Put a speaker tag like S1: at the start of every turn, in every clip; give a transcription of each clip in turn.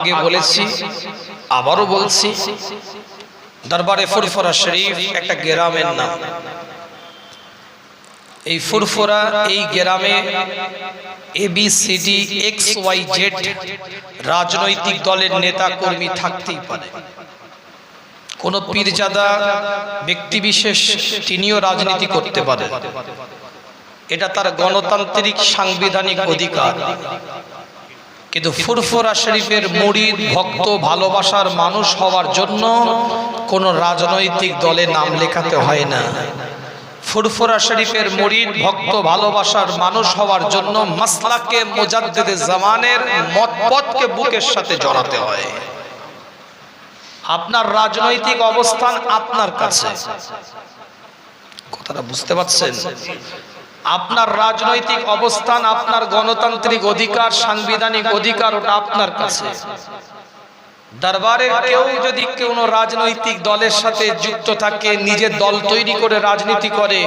S1: আগে বলেছি, আবারও বলছি, দরবারে ফুরফুরা শরীফ একটা গ্রামের নাম। এই ফুরফুরা, এই গ্রামে ABCD XYZ রাজনৈতিক দলের নেতা কর্মী থাকতেই পারে। কোন পীরজাদা ব্যক্তিবিশেষ তিনিও রাজনীতি করতে পারে, এটা তার গণতান্ত্রিক সাংবিধানিক অধিকার। কিন্তু ফুরফুরা শরীফের মুরিদ, ভক্ত, ভালোবাসার মানুষ হওয়ার জন্য কোন রাজনৈতিক দলে নাম লেখাতে হয় না। ফুরফুরা শরীফের মুরিদ, ভক্ত, ভালোবাসার মানুষ হওয়ার জন্য মাসলাকে মুজাদ্দিদে জামানের মতপথকে বুকের সাথে জড়াতে হয়। আপনার রাজনৈতিক অবস্থান আপনার কাছে, কথাটা বুঝতে পারছেন? আপনার রাজনৈতিক অবস্থান, আপনার গণতান্ত্রিক অধিকার, সাংবিধানিক অধিকার, ওটা আপনার কাছে। দরবারের কেউ যদি কোনো রাজনৈতিক দলের সাথে যুক্ত থাকে, নিজের দল তৈরি করে রাজনীতি করে,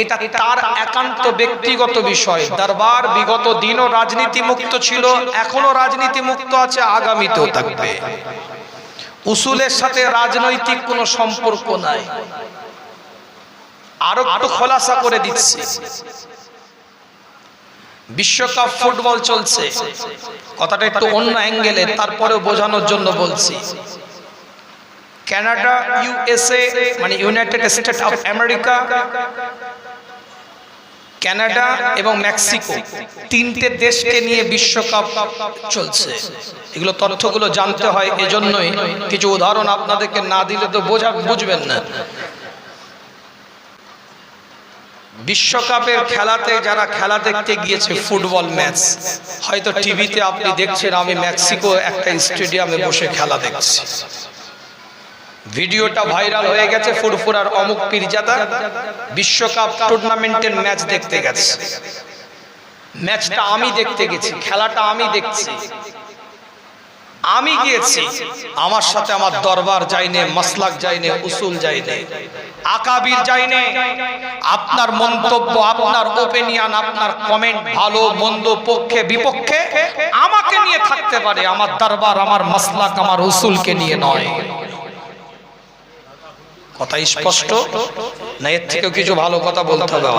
S1: এটা তার একান্ত ব্যক্তিগত বিষয়। দরবার বিগত দিনও রাজনীতি মুক্ত ছিল, এখনো রাজনীতি মুক্ত আছে, আগামীতেও থাকবে। উসুলের সাথে রাজনৈতিক কোনো সম্পর্ক নাই। আরো একটু খোলাসা করে দিচ্ছি, বিশ্বকাপ ফুটবল চলছে, কথাটা একটু অন্য অ্যাঙ্গেলে, তারপরেও বোঝানোর জন্য বলছি। কানাডা, USA মানে United state of America, Canada এবং মেক্সিকো, তিনটে দেশকে নিয়ে বিশ্বকাপ চলছে। এগুলো তথ্যগুলো জানতে হয়, এজন্যই কিছু উদাহরণ আপনাদেরকে না দিলে তো বুঝবেন না। বিশ্বকাপের খেলাতে যারা খেলা দেখতে গিয়েছে, ফুটবল ম্যাচ হয়তো টিভিতে আপনি দেখছেন, আমি মেক্সিকো একটা স্টেডিয়ামে বসে খেলা দেখছি, ভিডিওটা ভাইরাল হয়ে গেছে। ফুরফুরার অমুক পীরজাদা বিশ্বকাপ টুর্নামেন্টের ম্যাচ দেখতে গেছে। ম্যাচটা আমি দেখতে গেছি, খেলাটা আমি দেখছি, আমি গিয়েছি, আমার সাথে আমার দরবার যায়নি, মাসলাক যায়নি, উসুল যায়নি, আকাবির যায়নি। আপনার মন্তব্য, আপনার ওপিনিয়ন, আপনার কমেন্ট, ভালো মন্দ, পক্ষে বিপক্ষে আমাকে নিয়ে থাকতে পারে, আমার দরবার, আমার মাসলাক, আমার উসুলকে নিয়ে নয়। কথা স্পষ্ট না? এর থেকেও কিছু ভালো কথা বলতে হবে।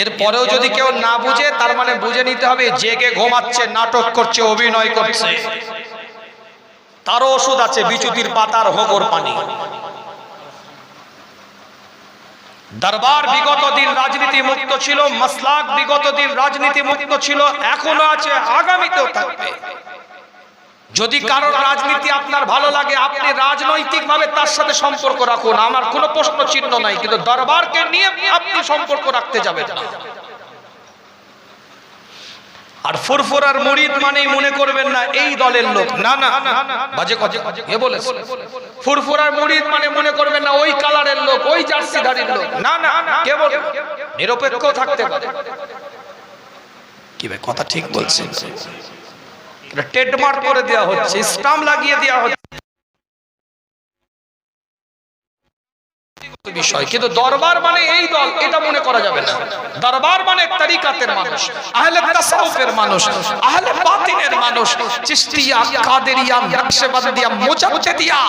S1: এরপরেও যদি কেউ না বুঝে, তার মানে বুঝে নিতে হবে জেগে ঘুমাচ্ছে, নাটক করছে, অভিনয় করছে, তারও ওষুধ আছে, বিচুতির পাতার হোগর পানি। দরবার বিগত দিন রাজনীতি মুক্ত ছিল, মাসলাক বিগত দিন রাজনীতি মুক্ত ছিল, এখনো আছে, আগামীতেও থাকবে। যদি কারোর রাজনীতি আপনার ভালো লাগে, আপনি রাজনৈতিক ভাবে তার সাথে সম্পর্ক রাখুন, আমার কোনো প্রশ্ন চিহ্ন নাই, কিন্তু দরবারকে নিয়ে আপনি সম্পর্ক রাখতে যাবেন না। আর ফুরফুরার মুরিদ মানেই মনে করবেন না এই দলের লোক, না না, বাজে কথা এ বলেছে। ফুরফুরার মুরিদ মানে মনে করবেন না ওই কালারের লোক, ওই জার্সিধারীর লোক, না না, কেবল নিরপেক্ষ থাকতে পারে। কি ভাই, কথা ঠিক বলছেন? ট্রেডমার্ক করে দেওয়া হচ্ছে, স্টাম্প লাগিয়ে দেওয়া হচ্ছে বিষয়, কিন্তু দরবার মানে এই দল, এটা মনে করা যাবে না। দরবার মানে তরিকাতের মানুষ, আহলে তাসাউফের মানুষ, আহলে বাতিনের মানুষ, চিশতিয়া, কাদেরিয়া, নকশবন্দিয়া, মুজাদ্দিদিয়া,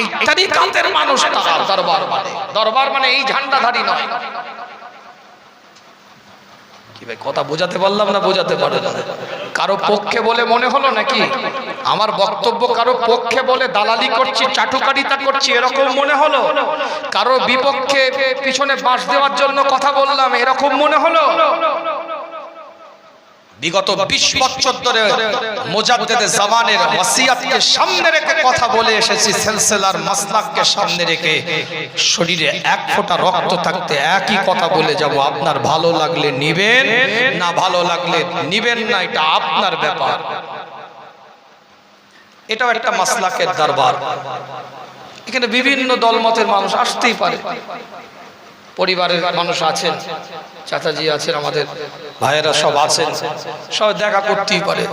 S1: এই তরিকাতের মানুষ তার দরবার মানে। দরবার মানে এই ঝান্ডাধারী নয়। কি ভাই, কথা বোঝাতে পারলাম না? বোঝাতে পারলাম না? কারো পক্ষে বলে মনে হলো নাকি আমার বক্তব্য কারো পক্ষে বলে দালালি করছি, চাটুকারিতা করছি, এরকম মনে হলো? কারো বিপক্ষে পিছনে বাঁশ দেওয়ার জন্য কথা বললাম, এরকম মনে হলো? বিগত 20 বছর ধরে মুজাদ্দিদে জামানের ওয়াসিয়াতকে সামনে রেখে কথা বলে এসেছি, সিলসিলার মাসলাককে সামনে রেখে, শরীরে এক ফোঁটা রক্ত থাকতে একই কথা বলে যাব। আপনার ভালো লাগলে নিবেন, না ভালো লাগলে নিবেন না, এটা আপনার ব্যাপার। এটাও একটা মাসলাকের দরবার, এখানে বিভিন্ন দলমতের মানুষ আসতেই পারে, পরিবারের মানুষ আছেন, চাচাজি আছেন, আমাদের ভাইয়েরা সব আছেন, সব দেখা করতেই পারে।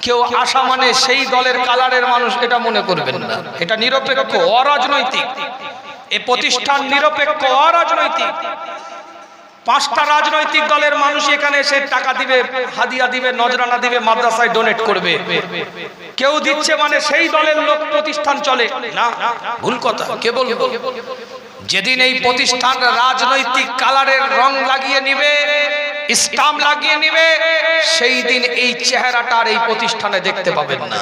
S1: কেউ আসা মানে সেই দলের কালারের মানুষ, এটা মনে করবেন না। এটা নিরপেক্ষ, অরাজনৈতিক, এ প্রতিষ্ঠান নিরপেক্ষ, অরাজনৈতিক। 5টা রাজনৈতিক দলের মানুষ এখানে এসে টাকা দিবে, হাদিয়া দিবে, নজরানা দিবে, মাদ্রাসায় ডোনেট করবে। কেউ দিচ্ছে মানে সেই দলের লোক প্রতিষ্ঠান চলে না, ভুল কথা। কে বলবো? যেদিন এই প্রতিষ্ঠান রাজনৈতিক কালারের রং লাগিয়ে নিবে, স্টাম্প লাগিয়ে নিবে, সেই দিন এই চেহারাটা আর এই প্রতিষ্ঠানে দেখতে পাবেন না।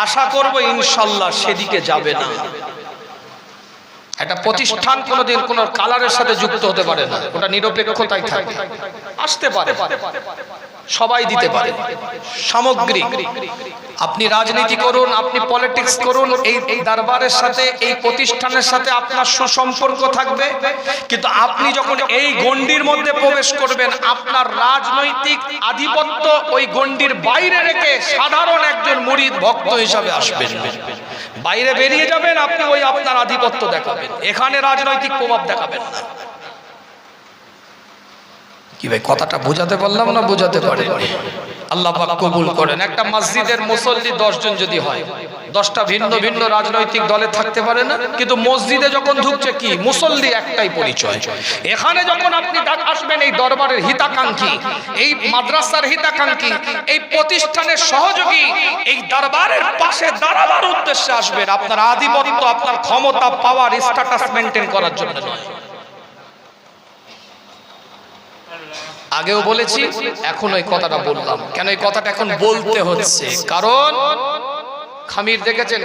S1: আশা করব ইনশাআল্লাহ সেদিকে যাবে না। একটা প্রতিষ্ঠান কোনোদিন কোন কালারের সাথে যুক্ত হতে পারে না, ওটা নিরপেক্ষতায় থাকে। আসতে পারে, সবাই দিতে পারে সামগ্রিক। আপনি রাজনীতি করুন, আপনি পলিটিক্স করুন, এই দরবারের সাথে, এই প্রতিষ্ঠানের সাথে আপনার সুসম্পর্ক থাকবে। কিন্তু আপনি যখন এই গণ্ডির মধ্যে প্রবেশ করবেন, আপনার রাজনৈতিক আধিপত্য ওই গণ্ডির বাইরে রেখে সাধারণ একজন মুরিদ ভক্ত হিসাবে আসবেন। বাইরে বেরিয়ে যাবেন, আপনি ওই আপনার আধিপত্য দেখাবেন, এখানে রাজনৈতিক প্রভাব দেখাবেন না। কি ভাই, কথাটা বোঝাতে পারলাম না? বোঝাতে পারে? আল্লাহ পাক কবুল করেন। একটা মসজিদের মুসল্লি 10 জন যদি হয়, 10টা ভিন্ন ভিন্ন রাজনৈতিক দলে থাকতে পারে না, কিন্তু মসজিদে যখন ঢুকছে কি মুসল্লি একটাই পরিচয়। এখানে যখন আপনি আসবেন, এই দরবারের হিতাকাঙ্ক্ষী, এই মাদ্রাসার হিতাকাঙ্ক্ষী, এই প্রতিষ্ঠানের সহযোগী, এই দরবারের পাশে দাঁড়াবার উদ্দেশ্যে আসবেন, আপনার আধিপত্য, আপনার ক্ষমতা, পাওয়ার, স্ট্যাটাস মেইনটেইন করার জন্য নয়। আগেও বলেছি, এখন ওই কথাটা বললাম। কেন এই কথাটা এখন বলতে হচ্ছে? কারণ খামির দেখেছেন,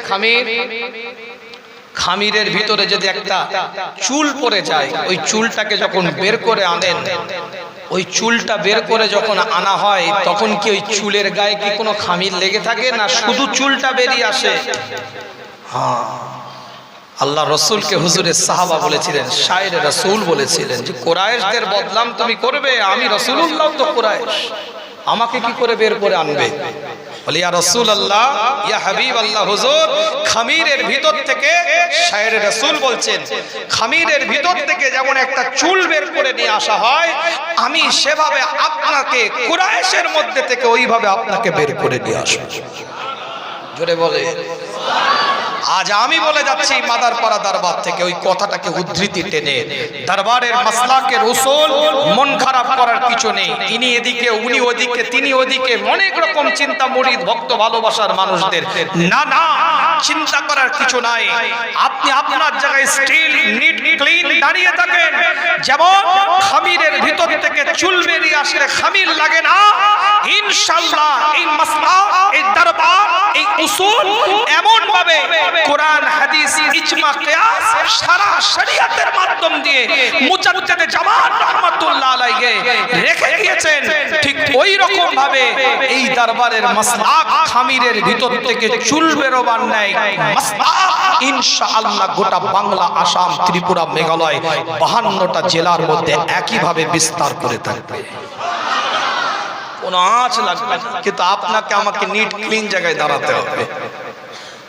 S1: খামিরের ভিতরে যদি একটা চুল পড়ে যায়, ওই চুলটাকে যখন বের করে আনেন, ওই চুলটা বের করে যখন আনা হয়, তখন কি ওই চুলের গায়ে কি কোনো খামির লেগে থাকে, না শুধু চুলটা বেরিয়ে আসে? হ্যাঁ, আল্লাহ রসুলকে হুজুরের সাহাবা বলেছিলেন, শায়ের রসুল বলেছিলেন যে কুরাইশদের বদনাম তুমি করবে, আমি রাসূলুল্লাহ তো কুরাইশ, আমাকে কি করে বের করে আনবে? বলি ইয়া রাসূলুল্লাহ, ইয়া হাবিব আল্লাহ, হুজুর খামিরের ভিতর থেকে, শায়ের রসুল বলছেন, খামিরের ভিতর থেকে যেমন একটা চুল বের করে নিয়ে আসা হয়, আমি সেভাবে আপনাকে কুরাইশের মধ্যে থেকে ওইভাবে আপনাকে বের করে নিয়ে আসবো। জোরে বলে। আজ আমি বলে যাচ্ছি মাদারপাড়া দরবার থেকে, ওই কথাটাকে উদ্ধৃতি টেনে, দরবারের মাসলাকের উসুল, মন খারাপ করার কিছু নেই। ইনি এদিকে, উনি ওদিকে, তিনি ওদিকে, অনেক রকম চিন্তা মুরিদ ভক্ত ভালোবাসার মানুষদের। না না, চিন্তা করার কিছু নাই। আপনি আপনার জায়গায় স্টিল নিট ক্লিন দাঁড়িয়ে থাকেন। যেমন খামিরের ভিতর থেকে চুল বেরিয়ে আসলে খামির লাগে না, ইনশাআল্লাহ এই মাসলা, এই দরবার, এই উসুল এমন ভাবে কোরআন, হাদিস, ইজমা, কিয়াস, সারা শরীয়তের মাধ্যম দিয়ে মুজাদ্দিদে জামান রাহমাতুল্লাহ আলাইহি রেখে গিয়েছেন, ঠিক ওই রকম ভাবে এই দরবারের মাসলাক খামিরের ভিতর থেকে চুল বেরোবার নাই মাসলাক ইনশাআল্লাহ গোটা বাংলা, আসাম, ত্রিপুরা, মেঘালয় 52টা জেলার মধ্যে একইভাবে বিস্তার করে থাকবে। কোনো আঁচ লাগবে না, কিন্তু আপনাকে আমাকে নিট ক্লিন জায়গায় দাঁড়াতে হবে।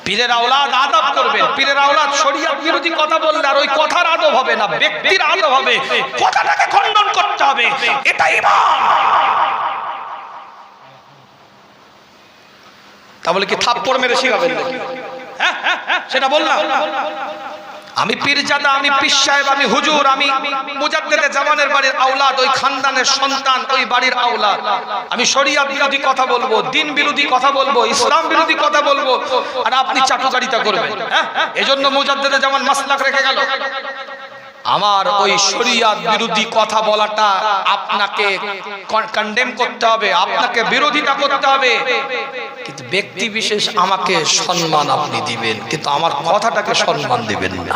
S1: পীরের আওলাদ আদব করবেন, পীরের আওলাদ শরীয়ত বিরোধী কথা বললে আর ওই কথার আদব হবে না, ব্যক্তির আদব হবে, কথাটাকে খণ্ডন করতে হবে, এটা ঈমান। তা বলে কি থাপ্পড় মেরে শিখাবেন নাকি? হ্যাঁ, সেটা বললাম। আমি পীরজাদা, আমি পীর সাহেব, আমি হুজুর, আমি মুজাদ্দিদে জামানের বাড়ির আওলাদ, ওই খানদানের সন্তান, ওই বাড়ির আওলাদ। আমি শরীয়ত বিরোধী কথা বলবো, দ্বীন বিরোধী কথা বলবো, ইসলাম বিরোধী কথা বলবো, আর আপনি চাটুকারিতা করবেন। হ্যাঁ, এজন্য মুজাদ্দিদে জামান মাসলাক রেখে গেল। আমার ওই শরীয়ত বিরোধী কথা বলাটা আপনাকে কন্ডেম করতে হবে, আপনাকে বিরোধিতা করতে হবে, কিন্তু ব্যক্তি বিশেষ আমাকে সম্মান আপনি দিবেন, কিন্তু আমার কথাটাকে সম্মান দিবেন না।